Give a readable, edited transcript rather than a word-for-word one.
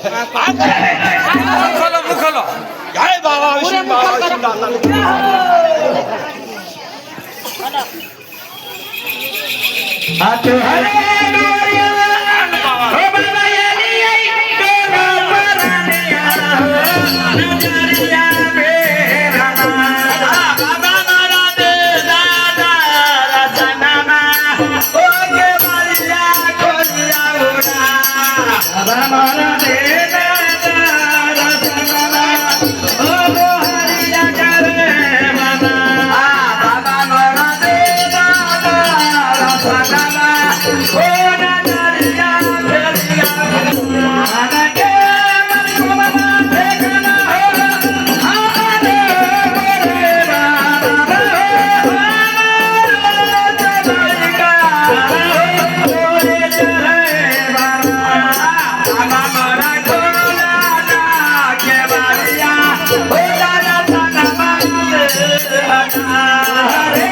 मुखलो मुखलो जय बाबा विष्णू बाबा आतो हरे डोरिया ओ बाबा यानी आई तोरा परनिया नजरिया मेरा बाबा मारा दे दादा रसनमा ओ के बालिया खोलिया उड़ा बाबा मारा दे दादा रसनमा ओ हरिया करे मना बाबा मारा दे दादा रसनमा ओ नजरिया मेरा आना के मन को बाबा देखना हो आने रे बाबा का ओरे चले बाबा मारा खोला ना के बालिया ओ दादा सनमा हरे